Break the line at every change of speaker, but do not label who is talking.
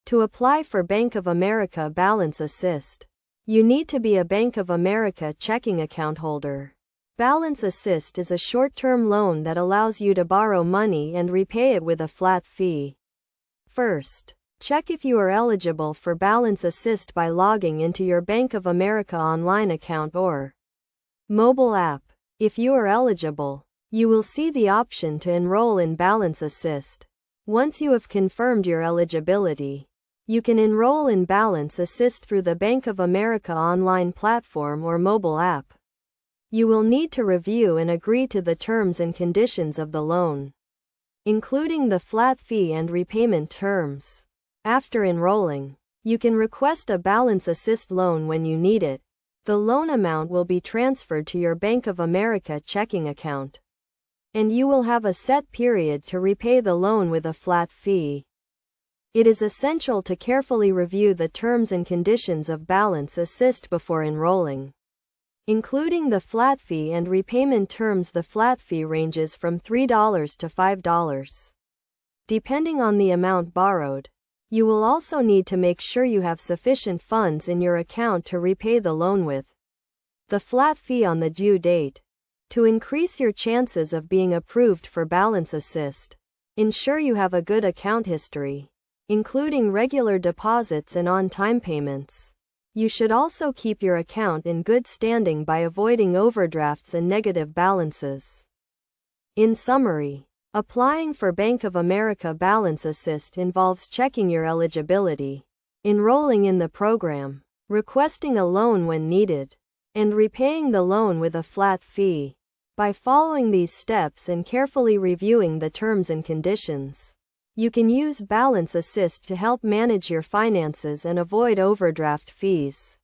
To apply for Bank of America Balance Assist, you need to be a Bank of America checking account holder. Balance Assist is a short-term loan that allows you to borrow money and repay it with a flat fee. First, check if you are eligible for Balance Assist by logging into your Bank of America online account or mobile app. If you are eligible, you will see the option to enroll in Balance Assist. Once you have confirmed your eligibility, you can enroll in Balance Assist through the Bank of America online platform or mobile app. You will need to review and agree to the terms and conditions of the loan, including the flat fee and repayment terms. After enrolling, you can request a Balance Assist loan when you need it. The loan amount will be transferred to your Bank of America checking account, and you will have a set period to repay the loan with a flat fee. It is essential to carefully review the terms and conditions of Balance Assist before enrolling, including the flat fee and repayment terms. The flat fee ranges from $3 to $5, depending on the amount borrowed. You will also need to make sure you have sufficient funds in your account to repay the loan with the flat fee on the due date. To increase your chances of being approved for Balance Assist, ensure you have a good account history, including regular deposits and on-time payments. You should also keep your account in good standing by avoiding overdrafts and negative balances. In summary, applying for Bank of America Balance Assist involves checking your eligibility, enrolling in the program, requesting a loan when needed, and repaying the loan with a flat fee. By following these steps and carefully reviewing the terms and conditions, you can use Balance Assist to help manage your finances and avoid overdraft fees.